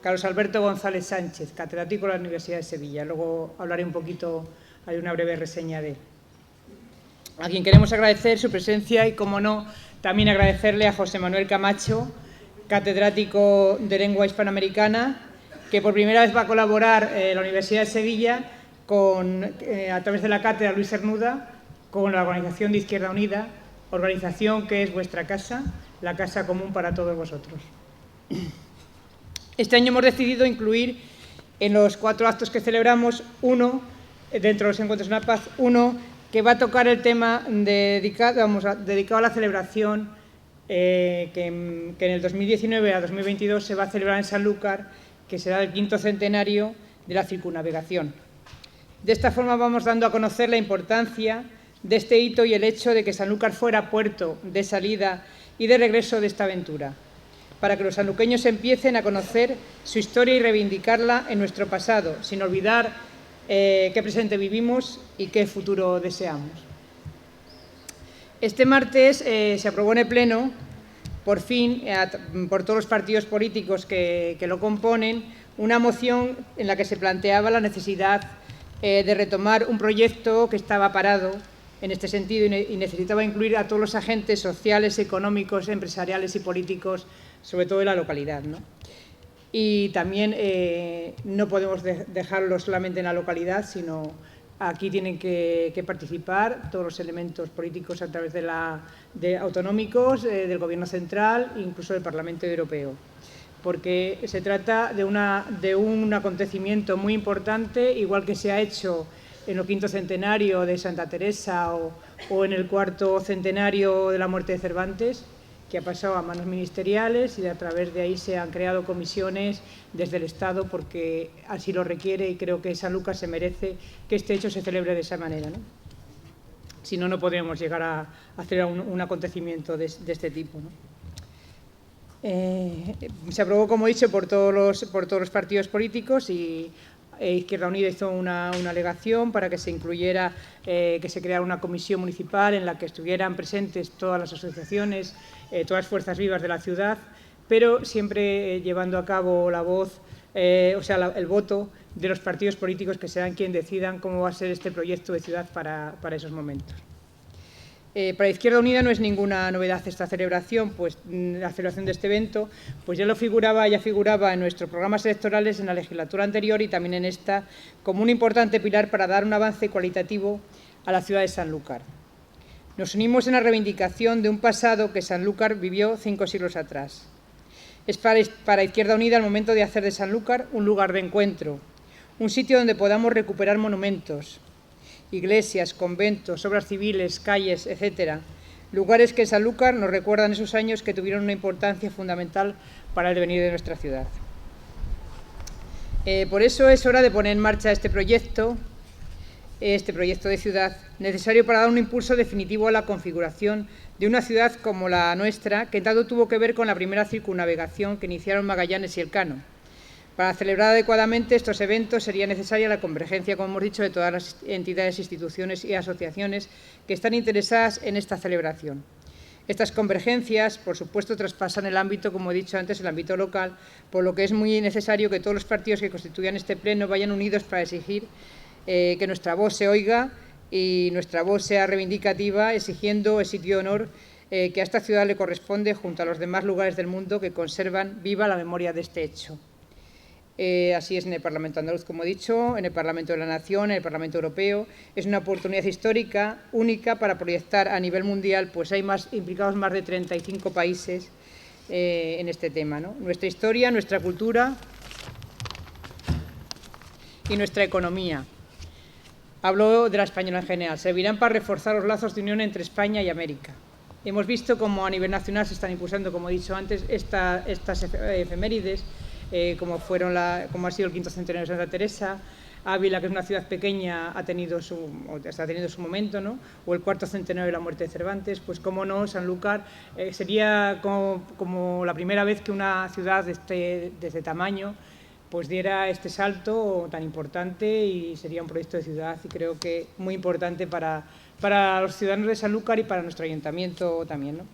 Carlos Alberto González Sánchez, catedrático de la Universidad de Sevilla. Luego hablaré un poquito, haré una breve reseña de él. A quien queremos agradecer su presencia y, como no, también agradecerle a José Manuel Camacho, catedrático de Lengua Hispanoamericana, que por primera vez va a colaborar en la Universidad de Sevilla a través de la cátedra Luis Cernuda con la organización de Izquierda Unida, organización que es vuestra casa, la casa común para todos vosotros. Este año hemos decidido incluir en los 4 actos que celebramos uno, dentro de los Encuentros de la Paz, uno que va a tocar el tema dedicado a la celebración que en el 2019 a 2022 se va a celebrar en Sanlúcar, que será el 5º centenario de la circunnavegación. De esta forma vamos dando a conocer la importancia de este hito y el hecho de que Sanlúcar fuera puerto de salida y de regreso de esta aventura, para que los sanluqueños empiecen a conocer su historia y reivindicarla en nuestro pasado, sin olvidar qué presente vivimos y qué futuro deseamos. Este martes se aprobó en el Pleno, por fin, por todos los partidos políticos que lo componen, una moción en la que se planteaba la necesidad de retomar un proyecto que estaba parado en este sentido y necesitaba incluir a todos los agentes sociales, económicos, empresariales y políticos, sobre todo de la localidad, ¿no? Y también no podemos dejarlo solamente en la localidad, sino aquí tienen que participar todos los elementos políticos a través de autonómicos, del Gobierno central e incluso del Parlamento Europeo, porque se trata de un acontecimiento muy importante, igual que se ha hecho en el 5º centenario de Santa Teresa o en el 4º centenario de la muerte de Cervantes, que ha pasado a manos ministeriales y a través de ahí se han creado comisiones desde el Estado porque así lo requiere, y creo que Sanlúcar se merece que este hecho se celebre de esa manera, ¿no? Si no, no podríamos llegar a hacer un acontecimiento de este tipo, ¿no? Se aprobó, como he dicho, por todos los partidos políticos y Izquierda Unida hizo una alegación para que se incluyera, que se creara una comisión municipal en la que estuvieran presentes todas las asociaciones, todas las fuerzas vivas de la ciudad, pero siempre llevando a cabo la voz, el voto de los partidos políticos, que serán quienes decidan cómo va a ser este proyecto de ciudad para esos momentos. Para Izquierda Unida no es ninguna novedad esta celebración, pues la celebración de este evento pues ya figuraba en nuestros programas electorales en la legislatura anterior y también en esta, como un importante pilar para dar un avance cualitativo a la ciudad de Sanlúcar. Nos unimos en la reivindicación de un pasado que Sanlúcar vivió 5 siglos atrás. Es para Izquierda Unida el momento de hacer de Sanlúcar un lugar de encuentro, un sitio donde podamos recuperar monumentos, iglesias, conventos, obras civiles, calles, etcétera. Lugares que en Sanlúcar nos recuerdan esos años que tuvieron una importancia fundamental para el devenir de nuestra ciudad. Por eso es hora de poner en marcha este proyecto de ciudad, necesario para dar un impulso definitivo a la configuración de una ciudad como la nuestra, que tanto tuvo que ver con la primera circunnavegación que iniciaron Magallanes y Elcano. Para celebrar adecuadamente estos eventos sería necesaria la convergencia, como hemos dicho, de todas las entidades, instituciones y asociaciones que están interesadas en esta celebración. Estas convergencias, por supuesto, traspasan el ámbito, como he dicho antes, el ámbito local, por lo que es muy necesario que todos los partidos que constituyan este pleno vayan unidos para exigir que nuestra voz se oiga y nuestra voz sea reivindicativa, exigiendo el sitio de honor que a esta ciudad le corresponde junto a los demás lugares del mundo que conservan viva la memoria de este hecho. Así es en el Parlamento andaluz, como he dicho, en el Parlamento de la Nación, en el Parlamento Europeo. Es una oportunidad histórica única para proyectar a nivel mundial, pues hay implicados más de 35 países en este tema, ¿no? Nuestra historia, nuestra cultura y nuestra economía. Hablo de la española en general. Servirán para reforzar los lazos de unión entre España y América. Hemos visto cómo a nivel nacional se están impulsando, como he dicho antes, estas efemérides, como ha sido el 5º centenario de Santa Teresa, Ávila, que es una ciudad pequeña, está teniendo su momento, ¿no? O el 4º centenario de la muerte de Cervantes, pues cómo no, Sanlúcar sería como la primera vez que una ciudad de este tamaño pues diera este salto tan importante, y sería un proyecto de ciudad, y creo que muy importante para los ciudadanos de Sanlúcar y para nuestro ayuntamiento también, ¿no?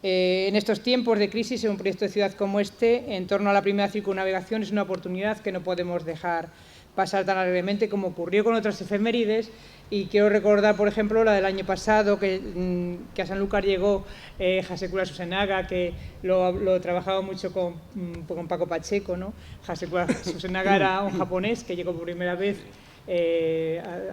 En estos tiempos de crisis, en un proyecto de ciudad como este, en torno a la primera circunnavegación, es una oportunidad que no podemos dejar pasar tan alegremente como ocurrió con otras efemérides. Y quiero recordar, por ejemplo, la del año pasado, que a Sanlúcar llegó Hasekura Susenaga, que lo trabajaba mucho con Paco Pacheco, ¿no? Hasekura Susenaga era un japonés que llegó por primera vez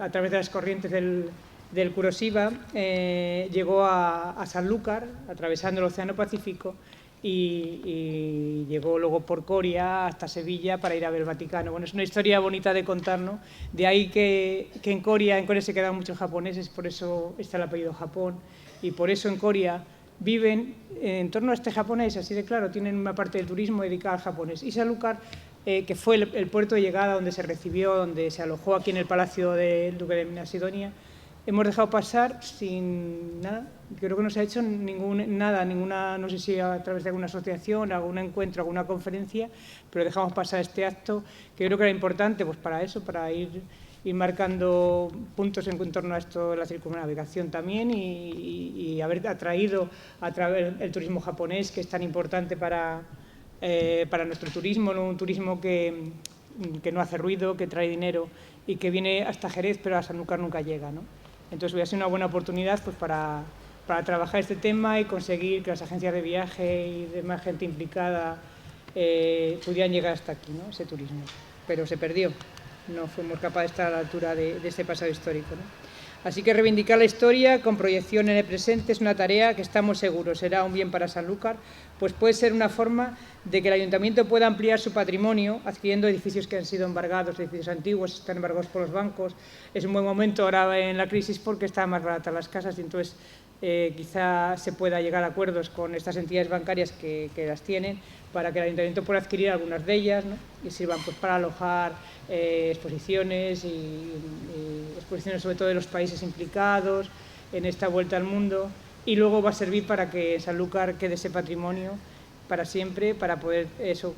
a través de las corrientes del Kuroshima, llegó a Sanlúcar, atravesando el Océano Pacífico, y llegó luego por Coria hasta Sevilla para ir a ver el Vaticano. Bueno, es una historia bonita de contar, ¿no? De ahí que en Coria se quedan muchos japoneses, por eso está el apellido Japón, y por eso en Coria viven en torno a este japonés, así de claro, tienen una parte del turismo dedicada al japonés. Y Sanlúcar, que fue el puerto de llegada donde se recibió, donde se alojó aquí en el Palacio del Duque de Macedonia, hemos dejado pasar sin nada. Creo que no se ha hecho ninguna, no sé si a través de alguna asociación, algún encuentro, alguna conferencia, pero dejamos pasar este acto que creo que era importante pues para eso, para ir marcando puntos en torno a esto de la circunnavegación también y haber atraído a través el turismo japonés, que es tan importante para nuestro turismo, ¿no? Un turismo que no hace ruido, que trae dinero y que viene hasta Jerez, pero a Sanlúcar nunca llega, ¿no? Entonces voy a ser una buena oportunidad pues, para trabajar este tema y conseguir que las agencias de viaje y demás gente implicada pudieran llegar hasta aquí, ¿no? Ese turismo. Pero se perdió, no fuimos capaces de estar a la altura de ese pasado histórico, ¿no? Así que reivindicar la historia con proyección en el presente es una tarea que estamos seguros será un bien para Sanlúcar, pues puede ser una forma de que el Ayuntamiento pueda ampliar su patrimonio adquiriendo edificios que han sido embargados, edificios antiguos, están embargados por los bancos. Es un buen momento ahora en la crisis porque están más baratas las casas y entonces quizá se pueda llegar a acuerdos con estas entidades bancarias que las tienen para que el Ayuntamiento pueda adquirir algunas de ellas, ¿no? Y sirvan pues, para alojar exposiciones y exposiciones sobre todo de los países implicados en esta vuelta al mundo, y luego va a servir para que en Sanlúcar quede ese patrimonio para siempre, para poder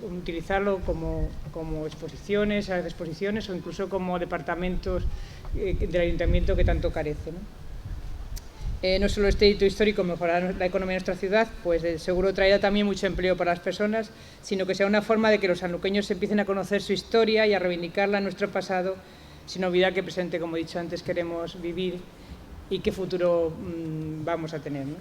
utilizarlo como exposiciones, salas de exposiciones o incluso como departamentos del Ayuntamiento que tanto carece, ¿no? No solo este hito histórico mejorará la economía de nuestra ciudad, pues seguro traerá también mucho empleo para las personas, sino que sea una forma de que los sanluqueños empiecen a conocer su historia y a reivindicarla en nuestro pasado, sin olvidar qué presente, como he dicho antes, queremos vivir y qué futuro vamos a tener, ¿no?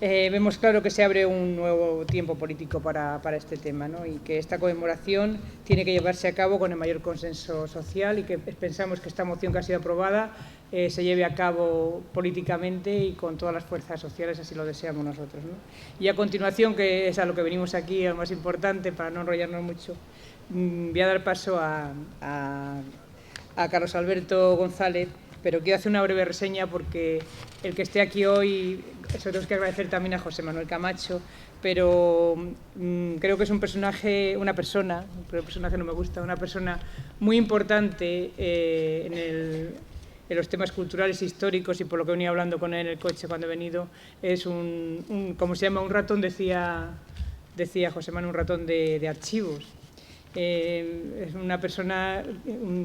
Vemos claro que se abre un nuevo tiempo político para este tema, ¿no? Y que esta conmemoración tiene que llevarse a cabo con el mayor consenso social y que pensamos que esta moción que ha sido aprobada se lleve a cabo políticamente y con todas las fuerzas sociales, así lo deseamos nosotros, ¿no? Y a continuación, que es a lo que venimos aquí, lo más importante, para no enrollarnos mucho, voy a dar paso a Carlos Alberto González, pero quiero hacer una breve reseña porque el que esté aquí hoy, eso tenemos que agradecer también a José Manuel Camacho, pero creo que es un personaje, una persona muy importante en los temas culturales e históricos, y por lo que venía hablando con él en el coche cuando he venido, es como se llama, un ratón, decía José Manuel, un ratón de archivos. Es una persona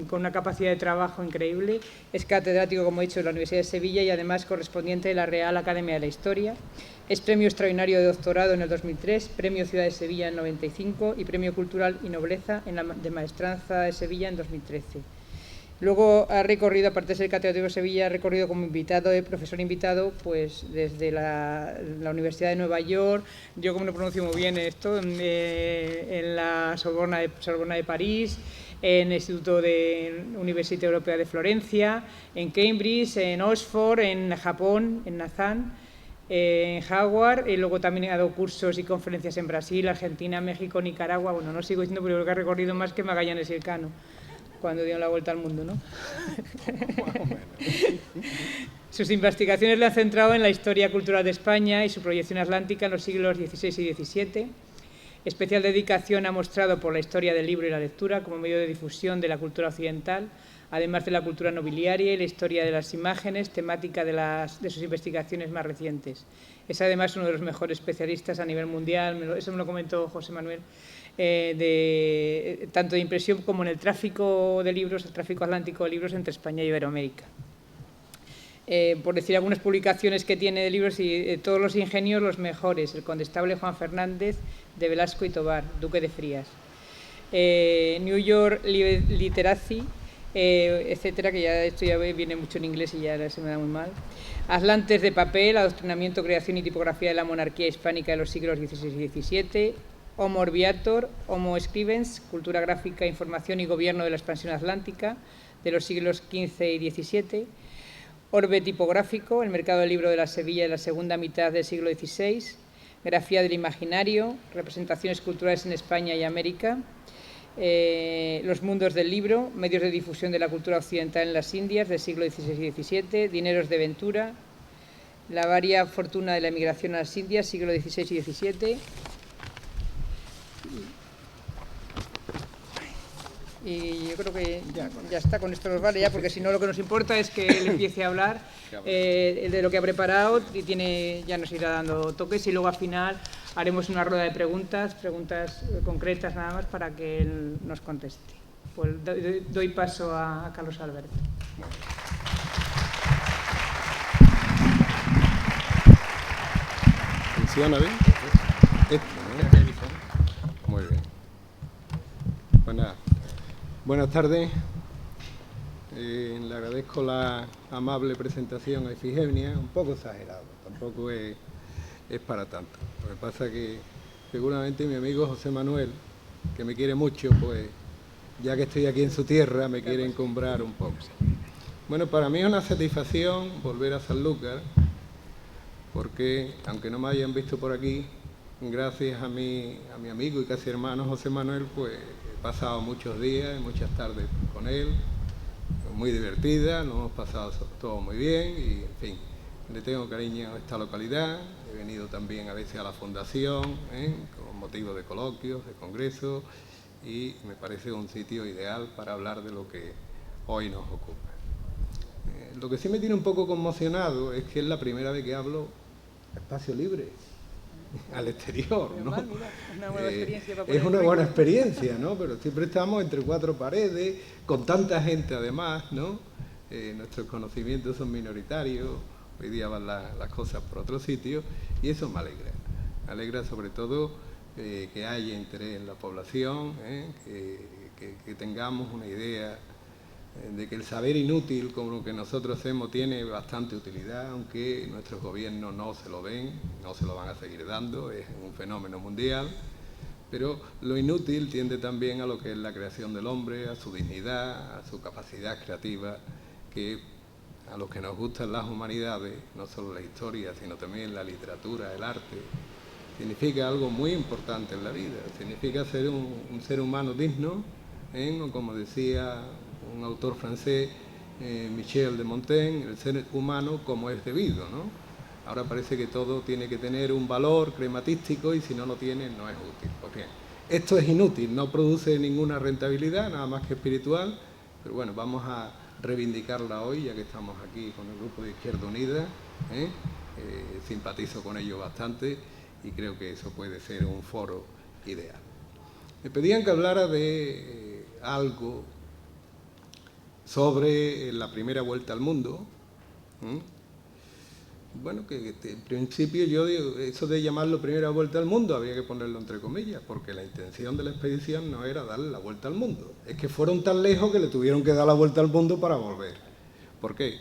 con una capacidad de trabajo increíble, es catedrático, como he dicho, de la Universidad de Sevilla y además correspondiente de la Real Academia de la Historia. Es premio extraordinario de doctorado en el 2003, premio Ciudad de Sevilla en el 95 y premio Cultural y Nobleza de Maestranza de Sevilla en 2013. Luego ha recorrido, aparte de ser catedrático de Sevilla, ha recorrido como invitado, profesor invitado, pues desde la Universidad de Nueva York, yo como no pronuncio muy bien esto, en la Sorbona de París, en el Instituto de Universidad Europea de Florencia, en Cambridge, en Oxford, en Japón, en Nazán, en Howard, y luego también ha dado cursos y conferencias en Brasil, Argentina, México, Nicaragua. Bueno, no sigo diciendo, pero creo que ha recorrido más que Magallanes y Elcano cuando dieron la vuelta al mundo, ¿no? Sus investigaciones le han centrado en la historia cultural de España y su proyección atlántica en los siglos XVI y XVII. Especial dedicación ha mostrado por la historia del libro y la lectura como medio de difusión de la cultura occidental, además de la cultura nobiliaria y la historia de las imágenes, temática de sus investigaciones más recientes. Es además uno de los mejores especialistas a nivel mundial, eso me lo comentó José Manuel, tanto de impresión como en el tráfico de libros, el tráfico atlántico de libros entre España y Iberoamérica. por decir algunas publicaciones que tiene de libros, y todos los ingenios los mejores, El condestable Juan Fernández, de Velasco y Tobar, Duque de Frías, New York Literacy, etcétera, que ya esto ya viene mucho en inglés y ya se me da muy mal. Atlantes de papel, adoctrinamiento, creación y tipografía de la monarquía hispánica de los siglos XVI y XVII. Homo Orviator, Homo Scribens, cultura gráfica, información y gobierno de la expansión atlántica de los siglos XV y XVII. Orbe tipográfico, el mercado del libro de la Sevilla de la segunda mitad del siglo XVI. Grafía del imaginario, representaciones culturales en España y América. Los mundos del libro, medios de difusión de la cultura occidental en las Indias del siglo XVI y XVII, dineros de Ventura, la varia fortuna de la emigración a las Indias, siglo XVI y XVII. Y yo creo que ya está, con esto nos vale ya, porque si no lo que nos importa es que él empiece a hablar de lo que ha preparado y ya nos irá dando toques, y luego al final haremos una rueda de preguntas concretas nada más para que él nos conteste. Pues doy paso a Carlos Alberto. ¿Funciona bien? Muy bien. Pues nada. Buenas tardes. Le agradezco la amable presentación a Ifigenia, un poco exagerado, tampoco es para tanto. Lo que pasa es que seguramente mi amigo José Manuel, que me quiere mucho, pues ya que estoy aquí en su tierra, me quiere encumbrar un poco. Bueno, para mí es una satisfacción volver a Sanlúcar, porque aunque no me hayan visto por aquí, gracias a mi amigo y casi hermano José Manuel, pues he pasado muchos días y muchas tardes con él, muy divertida, nos hemos pasado todo muy bien y, en fin, le tengo cariño a esta localidad. He venido también a veces a la fundación, con motivo de coloquios, de congresos, y me parece un sitio ideal para hablar de lo que hoy nos ocupa. Lo que sí me tiene un poco conmocionado es que es la primera vez que hablo espacio libre, al exterior, ¿no? Es una buena experiencia, ¿no? Pero siempre estamos entre cuatro paredes, con tanta gente además, ¿no? Nuestros conocimientos son minoritarios, hoy día van las cosas por otro sitio, y eso me alegra. Me alegra sobre todo que haya interés en la población, que tengamos una idea de que el saber inútil, como lo que nosotros hacemos, tiene bastante utilidad, aunque nuestros gobiernos no se lo ven, no se lo van a seguir dando, es un fenómeno mundial, pero lo inútil tiende también a lo que es la creación del hombre, a su dignidad, a su capacidad creativa, que a los que nos gustan las humanidades, no solo la historia, sino también la literatura, el arte, significa algo muy importante en la vida, significa ser un ser humano digno, o como decía un autor francés, Michel de Montaigne, el ser humano como es debido, ¿no? Ahora parece que todo tiene que tener un valor crematístico y si no lo tiene, no es útil. Pues bien, esto es inútil, no produce ninguna rentabilidad, nada más que espiritual, pero bueno, vamos a reivindicarla hoy, ya que estamos aquí con el grupo de Izquierda Unida, simpatizo con ellos bastante y creo que eso puede ser un foro ideal. Me pedían que hablara de algo sobre la primera vuelta al mundo. Bueno, que en principio yo digo, eso de llamarlo primera vuelta al mundo había que ponerlo entre comillas, porque la intención de la expedición no era darle la vuelta al mundo. Es que fueron tan lejos que le tuvieron que dar la vuelta al mundo para volver. ¿Por qué?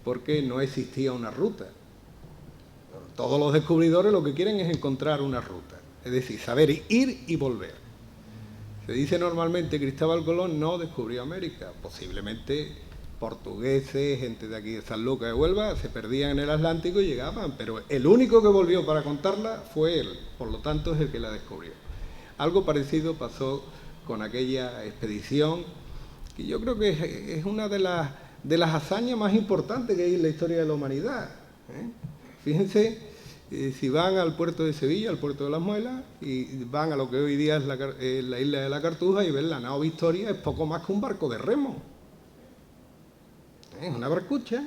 Porque no existía una ruta. Todos los descubridores lo que quieren es encontrar una ruta, es decir, saber ir y volver. Se dice normalmente que Cristóbal Colón no descubrió América, posiblemente portugueses, gente de aquí de San Lucas de Huelva, se perdían en el Atlántico y llegaban, pero el único que volvió para contarla fue él, por lo tanto es el que la descubrió. Algo parecido pasó con aquella expedición, que yo creo que es una de las hazañas más importantes que hay en la historia de la humanidad. Fíjense, si van al puerto de Sevilla, al puerto de Las Muelas, y van a lo que hoy día es la isla de la Cartuja y ven la nao Victoria, es poco más que un barco de remo. Es una barcucha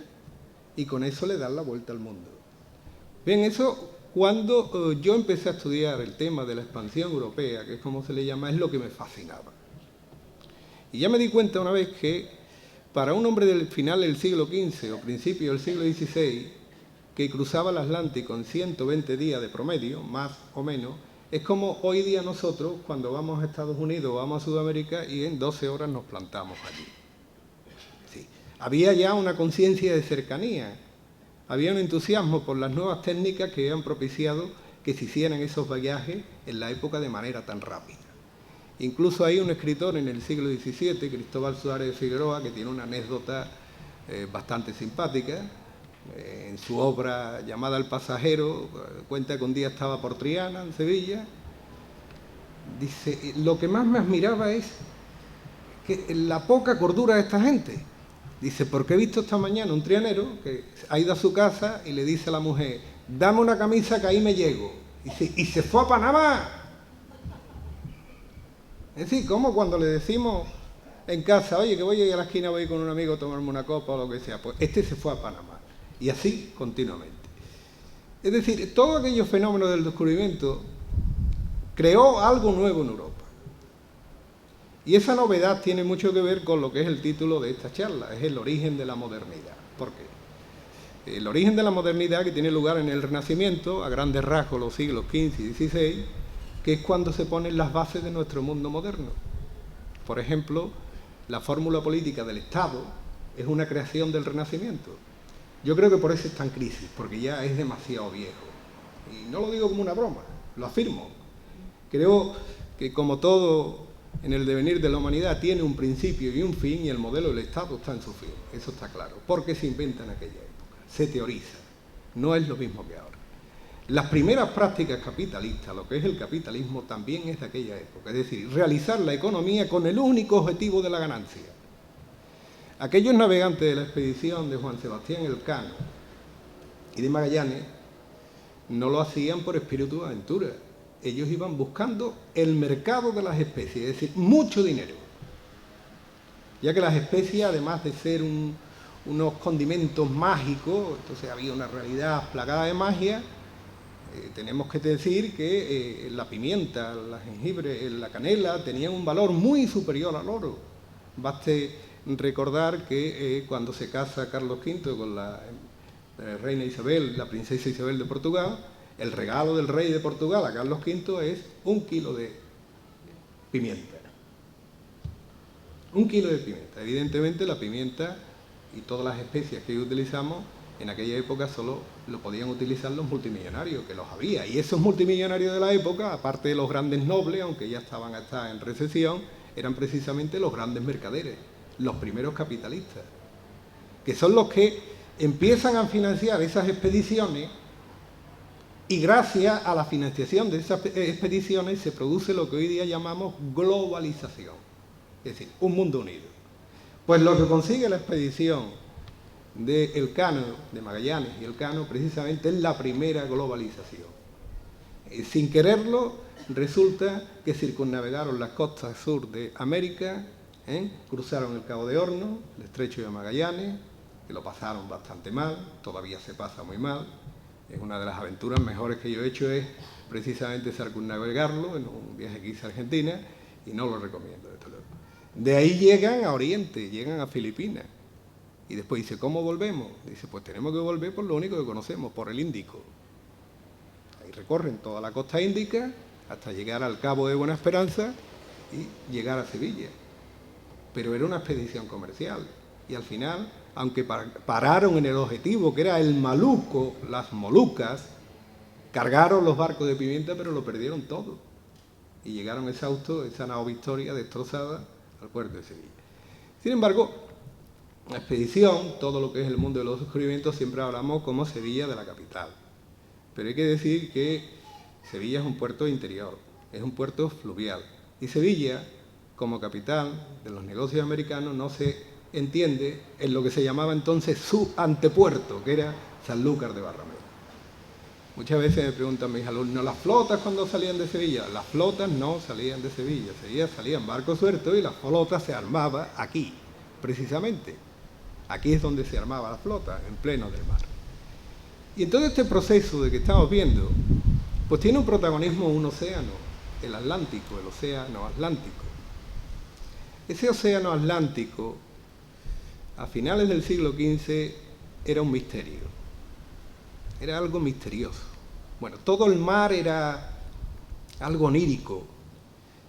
y con eso le dan la vuelta al mundo. Bien, eso cuando yo empecé a estudiar el tema de la expansión europea, que es como se le llama, es lo que me fascinaba. Y ya me di cuenta una vez que para un hombre del final del siglo XV o principio del siglo XVI, que cruzaba el Atlántico en 120 días de promedio, más o menos, es como hoy día nosotros cuando vamos a Estados Unidos o vamos a Sudamérica y en 12 horas nos plantamos allí. Sí. Había ya una conciencia de cercanía, había un entusiasmo por las nuevas técnicas que han propiciado que se hicieran esos viajes en la época de manera tan rápida. Incluso hay un escritor en el siglo XVII, Cristóbal Suárez de Figueroa, que tiene una anécdota bastante simpática. En su obra llamada El pasajero, cuenta que un día estaba por Triana, en Sevilla. Dice, lo que más me admiraba es que la poca cordura de esta gente. Dice, porque he visto esta mañana un trianero que ha ido a su casa y le dice a la mujer, dame una camisa que ahí me llego. Dice, y se fue a Panamá. Es decir, como cuando le decimos en casa, oye, que voy a ir a la esquina, voy a ir con un amigo a tomarme una copa o lo que sea, pues este se fue a Panamá. Y así continuamente. Es decir, todos aquellos fenómenos del descubrimiento creó algo nuevo en Europa. Y esa novedad tiene mucho que ver con lo que es el título de esta charla, es el origen de la modernidad. ¿Por qué? El origen de la modernidad, que tiene lugar en el Renacimiento, a grandes rasgos los siglos XV y XVI, que es cuando se ponen las bases de nuestro mundo moderno. Por ejemplo, la fórmula política del Estado es una creación del Renacimiento. Yo creo que por eso está en crisis, porque ya es demasiado viejo. Y no lo digo como una broma, lo afirmo. Creo que como todo en el devenir de la humanidad tiene un principio y un fin, y el modelo del Estado está en su fin, eso está claro. Porque se inventa en aquella época, se teoriza, no es lo mismo que ahora. Las primeras prácticas capitalistas, lo que es el capitalismo, también es de aquella época, es decir, realizar la economía con el único objetivo de la ganancia. Aquellos navegantes de la expedición de Juan Sebastián Elcano y de Magallanes no lo hacían por espíritu de aventura. Ellos iban buscando el mercado de las especies, es decir, mucho dinero. Ya que las especies, además de ser unos condimentos mágicos, entonces había una realidad plagada de magia. Tenemos que decir que la pimienta, el jengibre, la canela tenían un valor muy superior al oro. Baste recordar que cuando se casa Carlos V con la reina Isabel, la princesa Isabel de Portugal, el regalo del rey de Portugal a Carlos V es 1 kilo de pimienta. 1 kilo de pimienta. Evidentemente la pimienta y todas las especias que utilizamos en aquella época solo lo podían utilizar los multimillonarios, que los había. Y esos multimillonarios de la época, aparte de los grandes nobles, aunque ya estaban hasta en recesión, eran precisamente los grandes mercaderes, los primeros capitalistas, que son los que empiezan a financiar esas expediciones, y gracias a la financiación de esas expediciones se produce lo que hoy día llamamos globalización, es decir, un mundo unido. Pues lo que consigue la expedición de Elcano, de Magallanes y Elcano, precisamente es la primera globalización. Sin quererlo, resulta que circunnavegaron las costas sur de América, cruzaron el Cabo de Hornos, el Estrecho de Magallanes, que lo pasaron bastante mal, todavía se pasa muy mal. Es una de las aventuras mejores que yo he hecho, es precisamente circunnavegarlo en un viaje que hice a Argentina, y no lo recomiendo, desde luego. De ahí llegan a Oriente, llegan a Filipinas. Y después dice, ¿cómo volvemos? Dice, pues tenemos que volver por lo único que conocemos, por el Índico. Ahí recorren toda la costa índica hasta llegar al Cabo de Buena Esperanza y llegar a Sevilla. Pero era una expedición comercial. Y al final, aunque pararon en el objetivo, que era el Maluco, las Molucas, cargaron los barcos de pimienta, pero lo perdieron todo. Y llegaron exhaustos, esa nao Victoria destrozada, al puerto de Sevilla. Sin embargo, la expedición, todo lo que es el mundo de los descubrimientos, siempre hablamos como Sevilla de la capital. Pero hay que decir que Sevilla es un puerto interior, es un puerto fluvial. Y Sevilla, como capital de los negocios americanos, no se entiende en lo que se llamaba entonces su antepuerto, que era Sanlúcar de Barrameda. Muchas veces me preguntan mis alumnos, ¿las flotas cuando salían de Sevilla? Las flotas no salían de Sevilla, salían barcos sueltos y las flotas se armaban aquí, precisamente. Aquí es donde se armaba la flota, en pleno del mar. Y en todo este proceso de que estamos viendo, pues tiene un protagonismo un océano, el Atlántico, el océano Atlántico. Ese océano Atlántico a finales del siglo XV era un misterio, era algo misterioso. Bueno, todo el mar era algo onírico,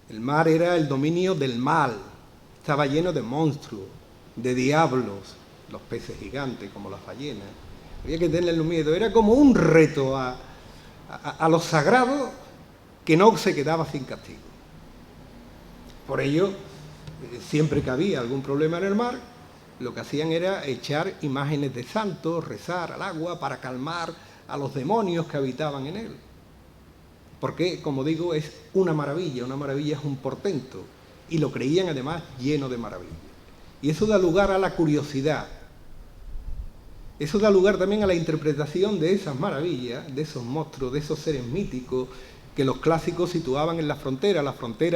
el mar era el dominio del mal, estaba lleno de monstruos, de diablos, los peces gigantes como las ballenas, había que tenerle miedo, era como un reto a lo sagrado que no se quedaba sin castigo. Por ello, siempre que había algún problema en el mar, lo que hacían era echar imágenes de santos, rezar al agua para calmar a los demonios que habitaban en él. Porque, como digo, es una maravilla es un portento, y lo creían además lleno de maravillas. Y eso da lugar a la curiosidad, eso da lugar también a la interpretación de esas maravillas, de esos monstruos, de esos seres míticos que los clásicos situaban en la frontera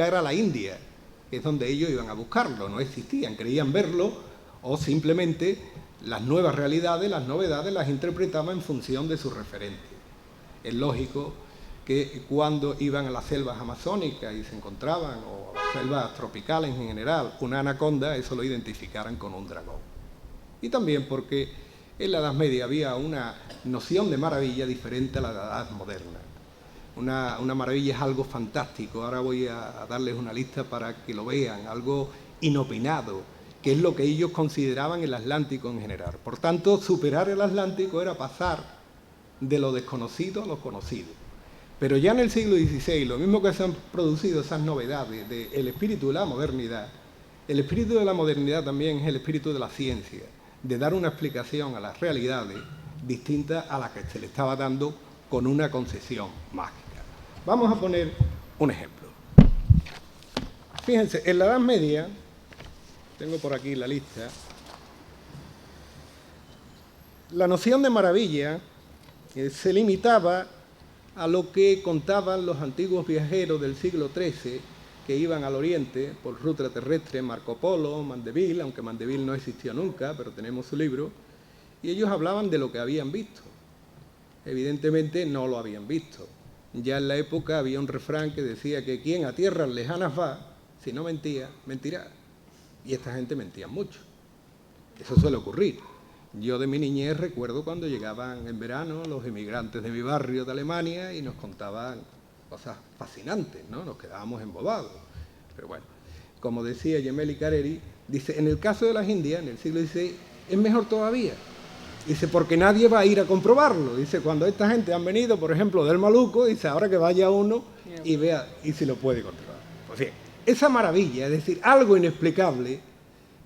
era la India, que es donde ellos iban a buscarlo, no existían, creían verlo, o simplemente las nuevas realidades, las novedades las interpretaban en función de sus referentes. Es lógico que cuando iban a las selvas amazónicas y se encontraban, o a las selvas tropicales en general, una anaconda, eso lo identificaran con un dragón. Y también porque en la Edad Media había una noción de maravilla diferente a la Edad moderna. Una maravilla es algo fantástico, ahora voy a darles una lista para que lo vean, algo inopinado, que es lo que ellos consideraban el Atlántico en general. Por tanto, superar el Atlántico era pasar de lo desconocido a lo conocido. Pero ya en el siglo XVI, lo mismo que se han producido esas novedades del espíritu de la modernidad, el espíritu de la modernidad también es el espíritu de la ciencia, de dar una explicación a las realidades distinta a la que se le estaba dando con una concesión mágica. Vamos a poner un ejemplo. Fíjense, en la Edad Media, tengo por aquí la lista, la noción de maravilla se limitaba a lo que contaban los antiguos viajeros del siglo XIII que iban al Oriente por ruta terrestre, Marco Polo, Mandeville, aunque Mandeville no existió nunca, pero tenemos su libro, y ellos hablaban de lo que habían visto. Evidentemente no lo habían visto. Ya en la época había un refrán que decía que quien a tierras lejanas va, si no mentía, mentirá. Y esta gente mentía mucho. Eso suele ocurrir. Yo de mi niñez recuerdo cuando llegaban en verano los emigrantes de mi barrio de Alemania y nos contaban cosas fascinantes, ¿no? Nos quedábamos embobados. Pero bueno, como decía Gemelli Careri, dice, en el caso de las Indias, en el siglo XVI, es mejor todavía. Dice, porque nadie va a ir a comprobarlo. Dice, cuando esta gente han venido, por ejemplo, del Maluco, dice, ahora que vaya uno y vea y si lo puede controlar. Pues bien, esa maravilla, es decir, algo inexplicable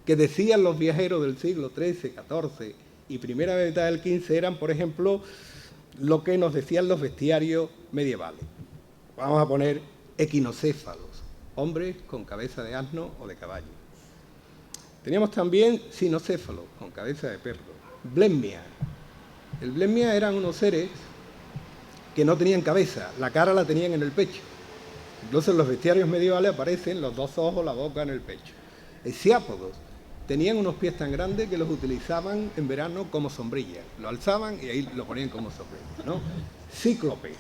que decían los viajeros del siglo XIII, XIV y primera mitad del XV eran, por ejemplo, lo que nos decían los bestiarios medievales. Vamos a poner equinocéfalos, hombres con cabeza de asno o de caballo. Teníamos también sinocéfalos, con cabeza de perro. Blemia. El blemia eran unos seres que no tenían cabeza, la cara la tenían en el pecho. Incluso en los bestiarios medievales aparecen los dos ojos, la boca en el pecho. Hesiápodos. Tenían unos pies tan grandes que los utilizaban en verano como sombrilla. Lo alzaban y ahí lo ponían como sombrilla, ¿no? Cíclopes.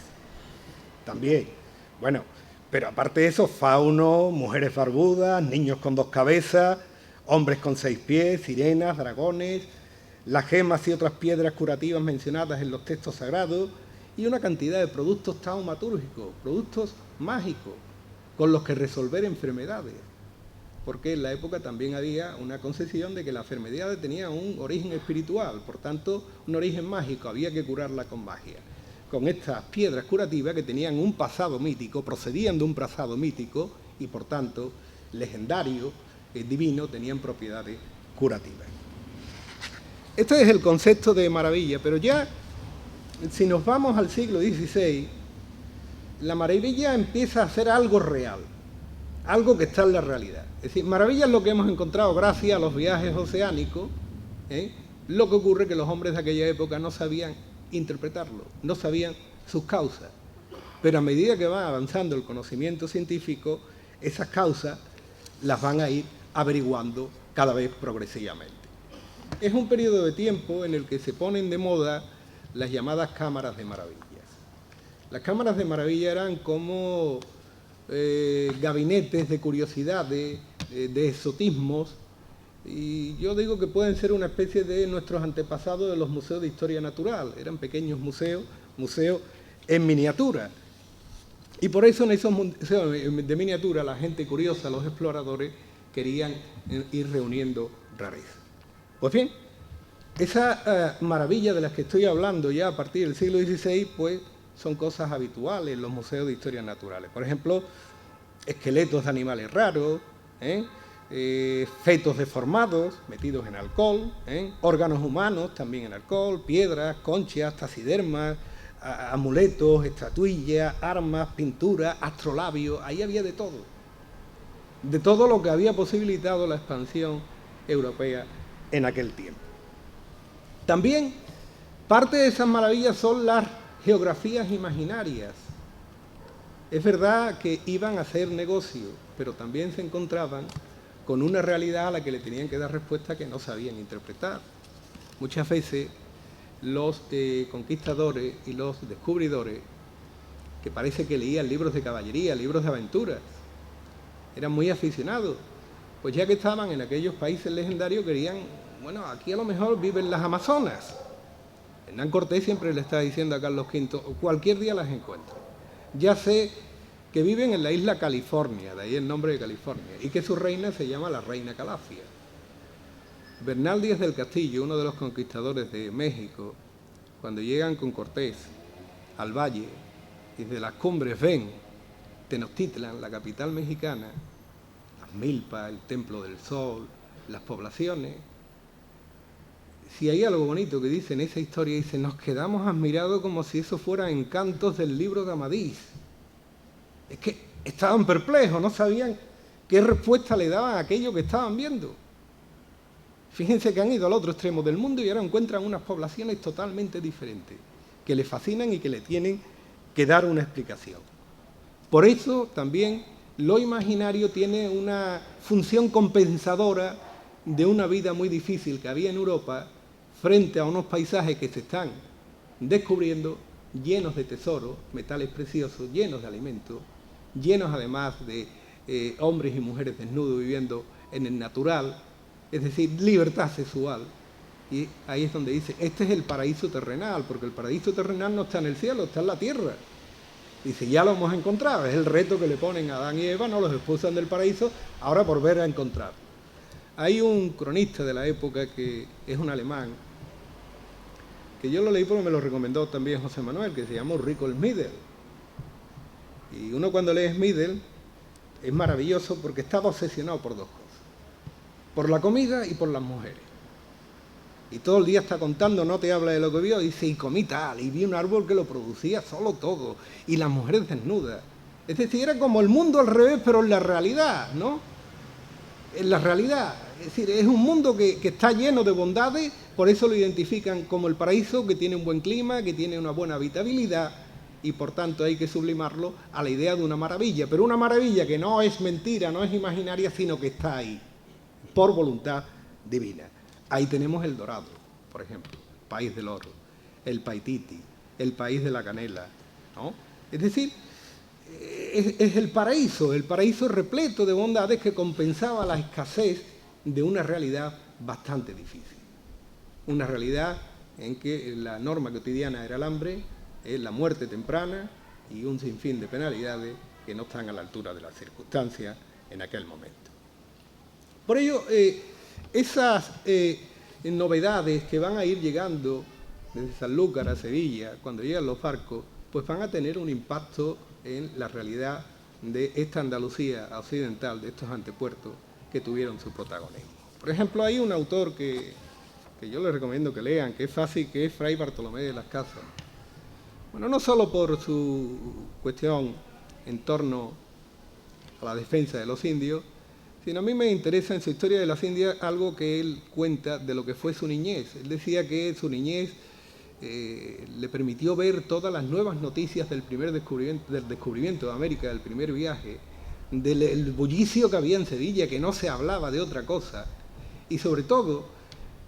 También. Bueno, pero aparte de eso, faunos, mujeres barbudas, niños con dos cabezas, hombres con 6 pies, sirenas, dragones, las gemas y otras piedras curativas mencionadas en los textos sagrados y una cantidad de productos taumatúrgicos, productos mágicos, con los que resolver enfermedades. Porque en la época también había una concepción de que la enfermedad tenía un origen espiritual, por tanto, un origen mágico, había que curarla con magia. Con estas piedras curativas que tenían un pasado mítico, procedían de un pasado mítico y, por tanto, legendario, divino, tenían propiedades curativas. Este es el concepto de maravilla, pero ya, si nos vamos al siglo XVI, la maravilla empieza a ser algo real, algo que está en la realidad. Es decir, maravilla es lo que hemos encontrado gracias a los viajes oceánicos, lo que ocurre es que los hombres de aquella época no sabían interpretarlo, no sabían sus causas. Pero a medida que va avanzando el conocimiento científico, esas causas las van a ir averiguando cada vez progresivamente. Es un periodo de tiempo en el que se ponen de moda las llamadas cámaras de maravillas. Las cámaras de maravilla eran como gabinetes de curiosidades, de exotismos, Y yo digo que pueden ser una especie de nuestros antepasados de los museos de historia natural. Eran pequeños museos en miniatura. Y por eso en esos museos de miniatura la gente curiosa, los exploradores, querían ir reuniendo rarezas. Pues bien, esa maravilla de las que estoy hablando ya a partir del siglo XVI, pues son cosas habituales en los museos de historia naturales. Por ejemplo, esqueletos de animales raros, fetos deformados metidos en alcohol, órganos humanos también en alcohol, piedras, conchas, taxidermas, amuletos, estatuillas, armas, pinturas, astrolabios. Ahí había de todo lo que había posibilitado la expansión europea en aquel tiempo. También parte de esas maravillas son las geografías imaginarias. Es verdad que iban a hacer negocio, pero también se encontraban con una realidad a la que le tenían que dar respuesta que no sabían interpretar. Muchas veces los conquistadores y los descubridores, que parece que leían libros de caballería, libros de aventuras, eran muy aficionados, pues ya que estaban en aquellos países legendarios querían, bueno, aquí a lo mejor viven las amazonas. Hernán Cortés siempre le está diciendo a Carlos V, cualquier día las encuentro. Ya sé que viven en la isla California, de ahí el nombre de California, y que su reina se llama la reina Calafia. Bernal Díaz del Castillo, uno de los conquistadores de México, cuando llegan con Cortés al valle y desde las cumbres ven Tenochtitlan, la capital mexicana, las milpas, el Templo del Sol, las poblaciones. Si hay algo bonito que dice en esa historia, dice, nos quedamos admirados como si eso fueran encantos del libro de Amadís. Es que estaban perplejos, no sabían qué respuesta le daban a aquello que estaban viendo. Fíjense que han ido al otro extremo del mundo y ahora encuentran unas poblaciones totalmente diferentes, que les fascinan y que le tienen que dar una explicación. Por eso también lo imaginario tiene una función compensadora de una vida muy difícil que había en Europa frente a unos paisajes que se están descubriendo llenos de tesoros, metales preciosos, llenos de alimentos, llenos además de hombres y mujeres desnudos viviendo en el natural, es decir, libertad sexual. Y ahí es donde dice, este es el paraíso terrenal, porque el paraíso terrenal no está en el cielo, está en la tierra. Dice, ya lo hemos encontrado, es el reto que le ponen a Adán y Eva, no los expulsan del paraíso, ahora volver a encontrar. Hay un cronista de la época que es un alemán, que yo lo leí porque me lo recomendó también José Manuel, que se llama Ulrico Schmidl. Y uno cuando lee Schmidl es maravilloso porque estaba obsesionado por dos cosas, por la comida y por las mujeres. Y todo el día está contando, no te habla de lo que vio, dice, y comí tal, y vi un árbol que lo producía solo todo, y las mujeres desnudas. Es decir, era como el mundo al revés, pero en la realidad, ¿no? En la realidad. Es decir, es un mundo que está lleno de bondades, por eso lo identifican como el paraíso, que tiene un buen clima, que tiene una buena habitabilidad, y por tanto hay que sublimarlo a la idea de una maravilla, pero una maravilla que no es mentira, no es imaginaria, sino que está ahí, por voluntad divina. Ahí tenemos el Dorado, por ejemplo, el país del oro, el Paititi, el país de la canela, ¿no? Es decir, es el paraíso repleto de bondades que compensaba la escasez de una realidad bastante difícil. Una realidad en que la norma cotidiana era el hambre, la muerte temprana y un sinfín de penalidades que no están a la altura de las circunstancias en aquel momento. Por ello, esas novedades que van a ir llegando desde Sanlúcar a Sevilla, cuando llegan los barcos, pues van a tener un impacto en la realidad de esta Andalucía occidental, de estos antepuertos que tuvieron su protagonismo. Por ejemplo, hay un autor que yo les recomiendo que lean, que es fácil, que es Fray Bartolomé de las Casas. Bueno, no solo por su cuestión en torno a la defensa de los indios, sino a mí me interesa en su historia de las Indias algo que él cuenta de lo que fue su niñez. Él decía que su niñez le permitió ver todas las nuevas noticias del descubrimiento de América, del primer viaje, del bullicio que había en Sevilla, que no se hablaba de otra cosa. Y sobre todo,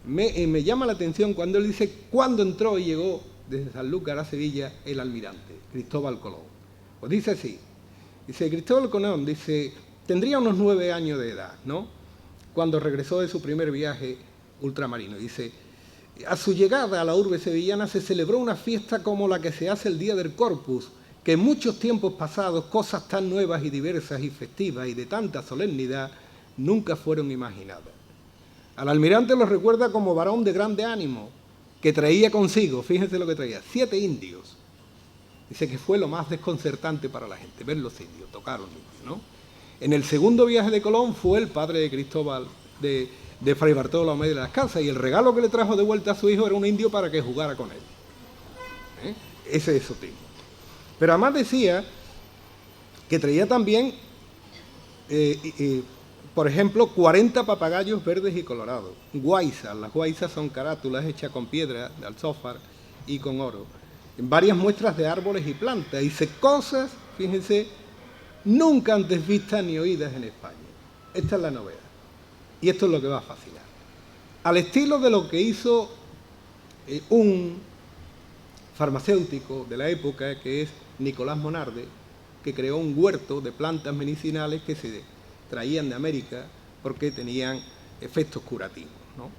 me llama la atención cuando él dice cuándo entró y llegó desde Sanlúcar a Sevilla el almirante, Cristóbal Colón. Pues dice así, dice Cristóbal Colón, dice, tendría unos 9 años de edad, ¿no? cuando regresó de su primer viaje ultramarino. Dice: a su llegada a la urbe sevillana se celebró una fiesta como la que se hace el día del Corpus, que en muchos tiempos pasados cosas tan nuevas y diversas y festivas y de tanta solemnidad nunca fueron imaginadas. Al almirante lo recuerda como varón de grande ánimo, que traía consigo, fíjense lo que traía, 7 indios. Dice que fue lo más desconcertante para la gente, ver los indios, tocar los indios, ¿no? En el segundo viaje de Colón fue el padre de Cristóbal, de Fray Bartolomé de las Casas, y el regalo que le trajo de vuelta a su hijo era un indio para que jugara con él. Ese es su tipo. Pero además decía que traía también, por ejemplo, 40 papagayos verdes y colorados, guaisas. Las guaisas son carátulas hechas con piedra de alzófar y con oro, en varias muestras de árboles y plantas. Dice cosas, fíjense, nunca antes vistas ni oídas en España. Esta es la novedad. Y esto es lo que va a fascinar. Al estilo de lo que hizo un farmacéutico de la época, que es Nicolás Monarde, que creó un huerto de plantas medicinales que se traían de América porque tenían efectos curativos, ¿no?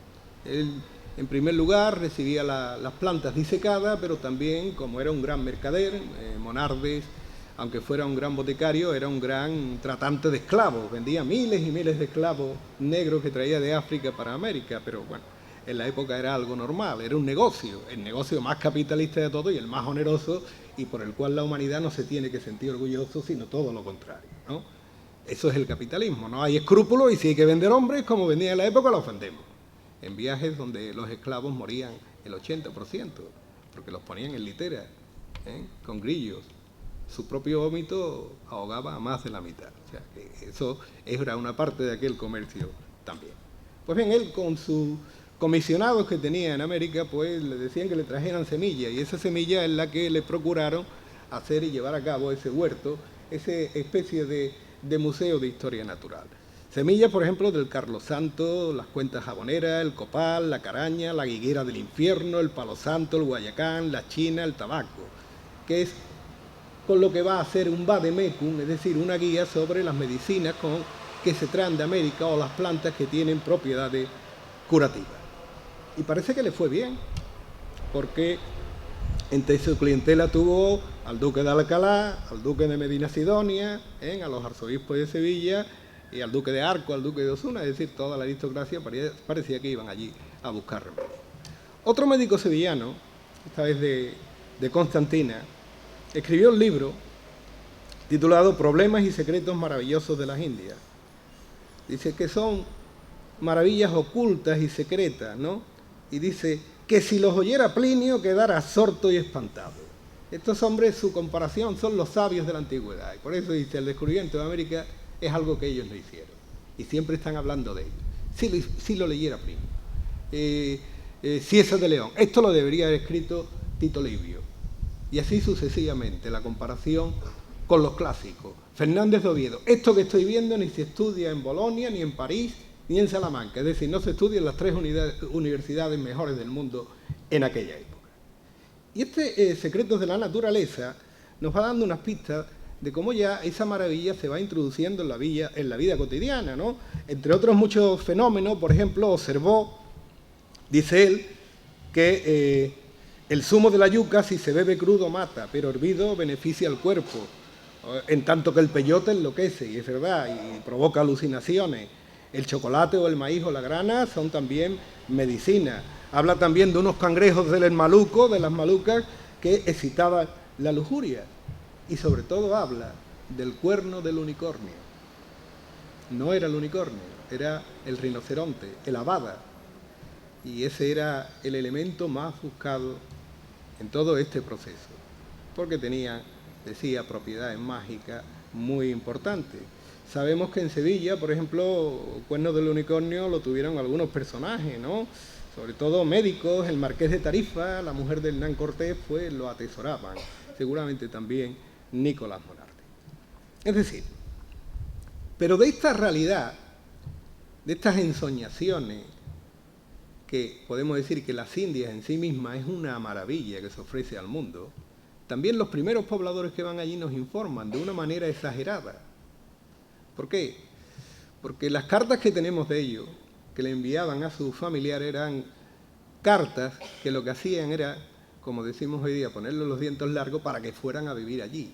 Él, en primer lugar, recibía las plantas disecadas, pero también, como era un gran mercader, Monardes, aunque fuera un gran boticario, era un gran tratante de esclavos. Vendía miles y miles de esclavos negros que traía de África para América, pero bueno, en la época era algo normal, era un negocio, el negocio más capitalista de todo y el más oneroso, y por el cual la humanidad no se tiene que sentir orgulloso, sino todo lo contrario, ¿no? Eso es el capitalismo, no hay escrúpulos, y si hay que vender hombres, como vendía en la época, los vendemos. En viajes donde los esclavos morían el 80%, porque los ponían en litera, con grillos. Su propio vómito ahogaba a más de la mitad. O sea, que eso era una parte de aquel comercio también. Pues bien, él con sus comisionados que tenía en América, pues le decían que le trajeran semilla, y esa semilla es la que le procuraron hacer y llevar a cabo ese huerto, esa especie de museo de historia natural. Semillas, por ejemplo, del Carlos Santo, las cuentas jaboneras, el copal, la caraña, la higuera del infierno, el palo santo, el guayacán, la china, el tabaco, que es con lo que va a hacer un vademecum, es decir, una guía sobre las medicinas que se traen de América o las plantas que tienen propiedades curativas. Y parece que le fue bien, porque entre su clientela tuvo al duque de Alcalá, al duque de Medina Sidonia, a los arzobispos de Sevilla y al duque de Arco, al duque de Osuna, es decir, toda la aristocracia parecía que iban allí a buscar remedio. Otro médico sevillano, esta vez de Constantina, escribió un libro titulado Problemas y secretos maravillosos de las Indias. Dice que son maravillas ocultas y secretas, ¿no? Y dice que si los oyera Plinio quedara absorto y espantado. Estos hombres, su comparación, son los sabios de la antigüedad. Y por eso dice, el descubrimiento de América es algo que ellos no hicieron. Y siempre están hablando de ello. Si lo leyera Plinio. Cieza de León. Esto lo debería haber escrito Tito Livio. Y así sucesivamente, la comparación con los clásicos. Fernández de Oviedo. Esto que estoy viendo ni se estudia en Bolonia, ni en París, ni en Salamanca. Es decir, no se estudia en las 3 universidades mejores del mundo en aquella época. Y Secretos de la Naturaleza nos va dando unas pistas de cómo ya esa maravilla se va introduciendo en la vida cotidiana, ¿no? Entre otros muchos fenómenos, por ejemplo, observó, dice él, que el zumo de la yuca, si se bebe crudo, mata, pero hervido beneficia al cuerpo, en tanto que el peyote enloquece, y es verdad, y provoca alucinaciones. El chocolate o el maíz o la grana son también medicina. Habla también de unos cangrejos del maluco, de las malucas, que excitaban la lujuria. Y sobre todo habla del cuerno del unicornio. No era el unicornio, era el rinoceronte, el abada. Y ese era el elemento más buscado en todo este proceso, porque tenía, decía, propiedades mágicas muy importantes. Sabemos que en Sevilla, por ejemplo, cuernos del unicornio lo tuvieron algunos personajes, ¿no? Sobre todo médicos, el marqués de Tarifa, la mujer de Hernán Cortés, pues lo atesoraban. Seguramente también Nicolás Monarde. Es decir, pero de esta realidad, de estas ensoñaciones, que podemos decir que las Indias en sí mismas es una maravilla que se ofrece al mundo, también los primeros pobladores que van allí nos informan de una manera exagerada. ¿Por qué? porque las cartas que tenemos de ellos, que le enviaban a sus familiares, eran cartas que lo que hacían era, como decimos hoy día, ponerle los dientes largos para que fueran a vivir allí.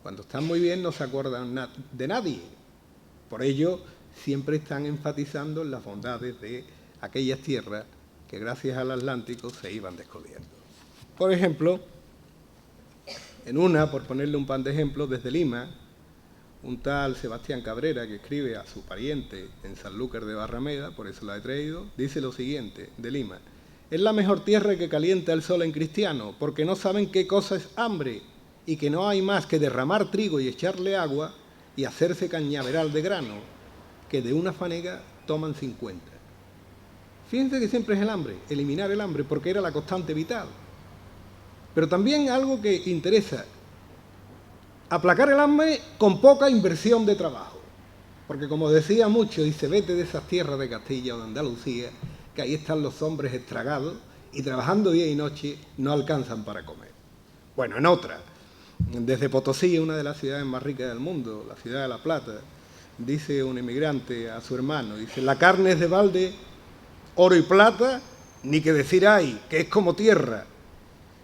Cuando están muy bien no se acuerdan de nadie. Por ello, siempre están enfatizando en las bondades de aquellas tierras que gracias al Atlántico se iban descubriendo. Por ejemplo, en una, por ponerle un par de ejemplos, desde Lima, un tal Sebastián Cabrera, que escribe a su pariente en Sanlúcar de Barrameda, por eso la he traído, dice lo siguiente, de Lima: es la mejor tierra que calienta el sol en cristiano, porque no saben qué cosa es hambre, y que no hay más que derramar trigo y echarle agua y hacerse cañaveral de grano, que de una fanega toman 50. Fíjense que siempre es el hambre, eliminar el hambre, porque era la constante vital. Pero también algo que interesa, aplacar el hambre con poca inversión de trabajo. Porque como decía mucho, dice, vete de esas tierras de Castilla o de Andalucía, que ahí están los hombres estragados y trabajando día y noche no alcanzan para comer. Bueno, en otra, desde Potosí, una de las ciudades más ricas del mundo, la ciudad de La Plata, dice un emigrante a su hermano, dice, la carne es de balde, oro y plata, ni que decir hay, que es como tierra.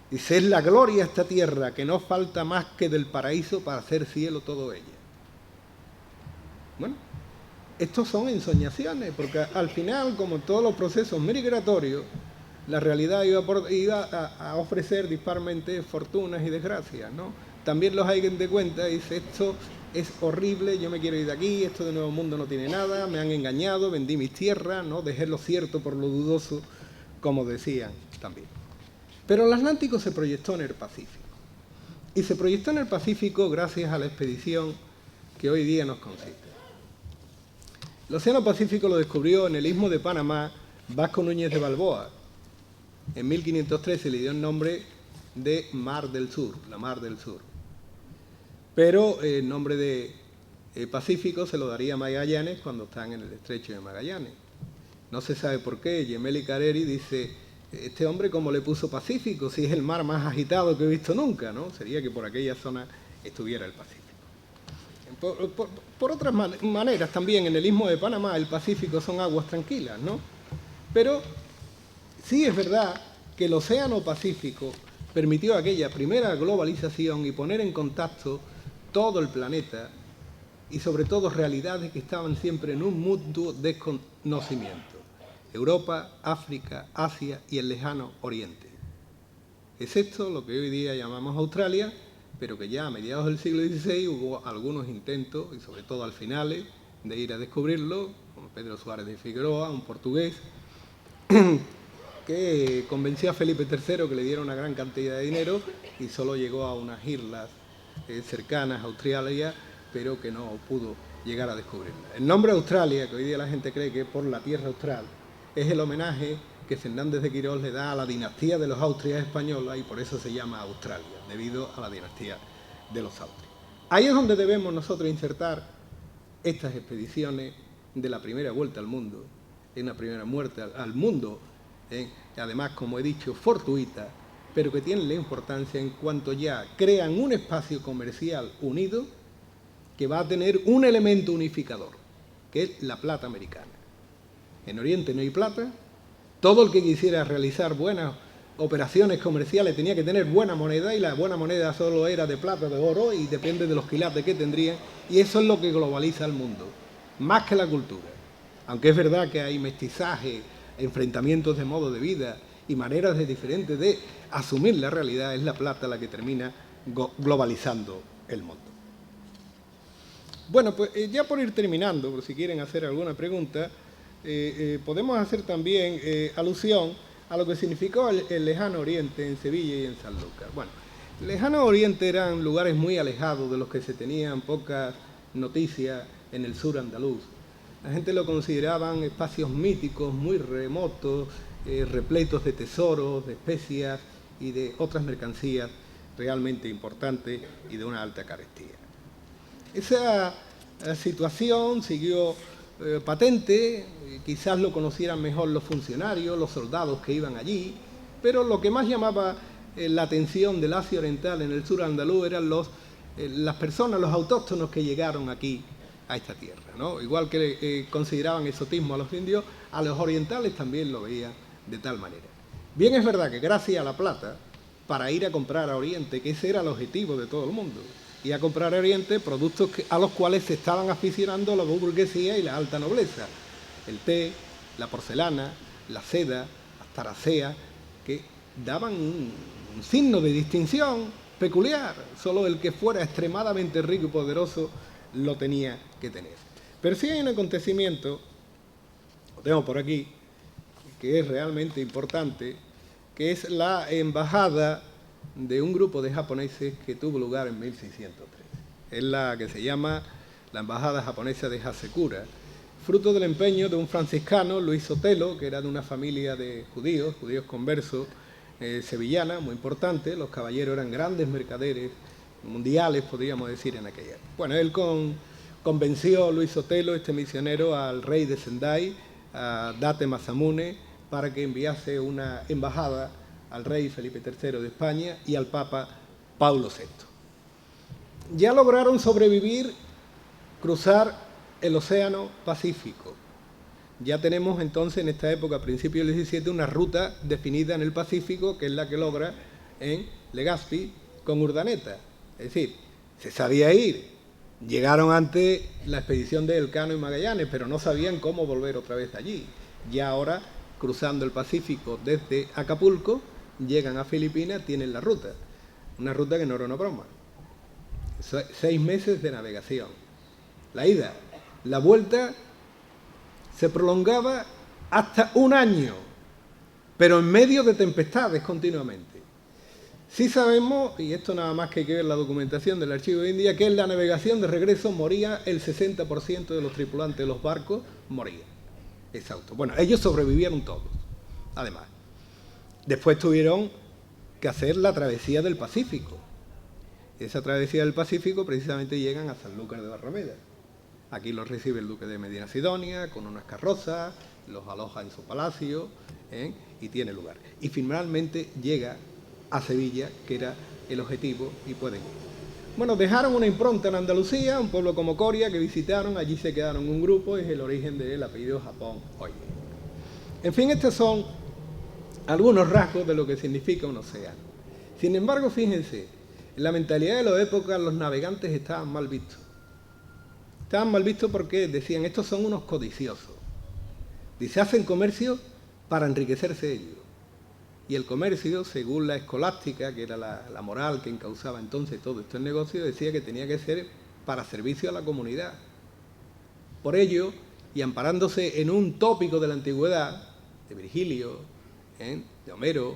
Dice, es la gloria esta tierra, que no falta más que del paraíso para hacer cielo todo ella. Bueno, estos son ensoñaciones, porque al final, como en todos los procesos migratorios, la realidad iba a ofrecer disparmente fortunas y desgracias, ¿no? También los hay de cuenta, dice, esto es horrible, yo me quiero ir de aquí, esto de Nuevo Mundo no tiene nada, me han engañado, vendí mis tierras, ¿no? Dejé lo cierto por lo dudoso, como decían también. Pero el Atlántico se proyectó en el Pacífico. Y se proyectó en el Pacífico gracias a la expedición que hoy día nos consiste. El Océano Pacífico lo descubrió en el Istmo de Panamá Vasco Núñez de Balboa. En 1513 le dio el nombre de Mar del Sur, la Mar del Sur. Pero el nombre de Pacífico se lo daría Magallanes cuando están en el Estrecho de Magallanes. No se sabe por qué. Gemelli Careri dice, este hombre cómo le puso Pacífico, si es el mar más agitado que he visto nunca, ¿no? Sería que por aquella zona estuviera el Pacífico. Por otras maneras también, en el Istmo de Panamá, el Pacífico son aguas tranquilas, ¿no? Pero sí es verdad que el Océano Pacífico permitió aquella primera globalización y poner en contacto todo el planeta y sobre todo realidades que estaban siempre en un mutuo desconocimiento. Europa, África, Asia y el lejano Oriente. Es esto lo que hoy día llamamos Australia, pero que ya a mediados del siglo XVI hubo algunos intentos, y sobre todo al final, de ir a descubrirlo, como Pedro Suárez de Figueroa, un portugués, que convenció a Felipe III que le diera una gran cantidad de dinero y solo llegó a unas islas cercanas a Australia, pero que no pudo llegar a descubrirla. El nombre Australia, que hoy día la gente cree que es por la tierra austral, es el homenaje que Fernández de Quirós le da a la dinastía de los Austrias española y por eso se llama Australia, debido a la dinastía de los Austrias. Ahí es donde debemos nosotros insertar estas expediciones de la primera vuelta al mundo, en una primera muerte al mundo, además, como he dicho, fortuita, pero que tienen la importancia en cuanto ya crean un espacio comercial unido que va a tener un elemento unificador, que es la plata americana. En Oriente no hay plata, todo el que quisiera realizar buenas operaciones comerciales tenía que tener buena moneda y la buena moneda solo era de plata, de oro y depende de los quilates que tendrían y eso es lo que globaliza el mundo, más que la cultura. Aunque es verdad que hay mestizaje, enfrentamientos de modo de vida y maneras diferentes de asumir la realidad, es la plata la que termina globalizando el mundo. Bueno, pues ya por ir terminando, por si quieren hacer alguna pregunta, podemos hacer también alusión a lo que significó el lejano Oriente en Sevilla y en Sanlúcar. Bueno, el lejano Oriente eran lugares muy alejados de los que se tenían pocas noticias en el sur andaluz. La gente lo consideraban espacios míticos, muy remotos, repletos de tesoros, de especias y de otras mercancías realmente importantes y de una alta carestía. Esa situación siguió patente, quizás lo conocieran mejor los funcionarios, los soldados que iban allí, pero lo que más llamaba la atención del Asia Oriental en el sur andaluz eran las personas, los autóctonos que llegaron aquí a esta tierra, ¿no? Igual que consideraban exotismo a los indios, a los orientales también lo veían de tal manera. Bien es verdad que gracias a la plata, para ir a comprar a Oriente, que ese era el objetivo de todo el mundo, y a comprar a Oriente productos a los cuales se estaban aficionando la burguesía y la alta nobleza. El té, la porcelana, la seda, las taraceas, que daban un signo de distinción peculiar. Solo el que fuera extremadamente rico y poderoso lo tenía que tener. Pero sí hay un acontecimiento, lo tengo por aquí, que es realmente importante, que es la embajada de un grupo de japoneses que tuvo lugar en 1603. Es la que se llama la embajada japonesa de Hasekura, fruto del empeño de un franciscano, Luis Sotelo, que era de una familia de judíos conversos, sevillana, muy importante. Los caballeros eran grandes mercaderes mundiales, podríamos decir, en aquella época. Bueno, él convenció, Luis Sotelo, este misionero, al rey de Sendai, a Date Masamune, para que enviase una embajada al rey Felipe III de España y al Papa Paulo VI. Ya lograron sobrevivir, cruzar el Océano Pacífico. Ya tenemos entonces en esta época, a principios del 17, una ruta definida en el Pacífico, que es la que logra en Legazpi con Urdaneta. Es decir, se sabía ir. Llegaron antes la expedición de Elcano y Magallanes, pero no sabían cómo volver otra vez allí. Ya ahora, cruzando el Pacífico desde Acapulco, llegan a Filipinas, tienen la ruta. Una ruta que no era una broma. 6 meses de navegación. La ida. La vuelta se prolongaba hasta 1 año, pero en medio de tempestades continuamente. Sí sabemos, y esto nada más que hay que ver la documentación del Archivo de India, que en la navegación de regreso moría el 60% de los tripulantes de los barcos, morían. Exacto. Bueno, ellos sobrevivieron todos, además. Después tuvieron que hacer la travesía del Pacífico. Esa travesía del Pacífico precisamente llegan a Sanlúcar de Barrameda. Aquí los recibe el duque de Medina Sidonia con unas carrozas, los aloja en su palacio, y tiene lugar. Y finalmente llega a Sevilla, que era el objetivo, y pueden ir. Bueno, dejaron una impronta en Andalucía, un pueblo como Coria, que visitaron, allí se quedaron un grupo, es el origen del apellido Japón hoy. En fin, estos son algunos rasgos de lo que significa un océano. Sin embargo, fíjense, en la mentalidad de la época los navegantes estaban mal vistos. Estaban mal vistos porque decían, estos son unos codiciosos. Dice, hacen comercio para enriquecerse ellos. Y el comercio, según la escolástica, que era la moral que encauzaba entonces todo este negocio, decía que tenía que ser para servicio a la comunidad. Por ello, y amparándose en un tópico de la antigüedad, de Virgilio, de Homero,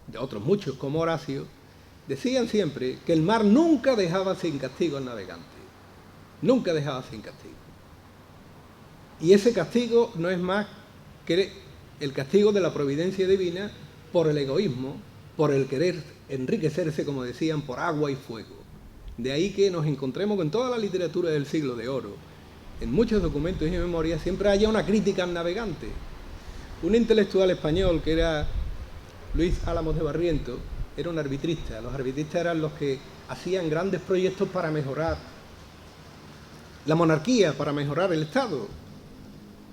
de otros muchos como Horacio, decían siempre que el mar nunca dejaba sin castigo al navegante. Nunca dejaba sin castigo. Y ese castigo no es más que el castigo de la providencia divina por el egoísmo, por el querer enriquecerse, como decían, por agua y fuego. De ahí que nos encontremos con toda la literatura del siglo de oro, en muchos documentos y memorias, siempre haya una crítica al navegante. Un intelectual español que era Luis Álamos de Barrientos era un arbitrista. Los arbitristas eran los que hacían grandes proyectos para mejorar la monarquía, para mejorar el Estado.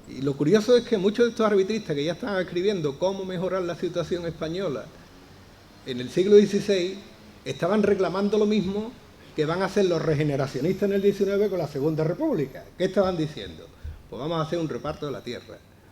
Y lo curioso es que muchos de estos arbitristas que ya estaban escribiendo cómo mejorar la situación española en el siglo XVI, estaban reclamando lo mismo que van a hacer los regeneracionistas en el XIX con la Segunda República. ¿Qué estaban diciendo? Pues vamos a hacer un reparto de la tierra.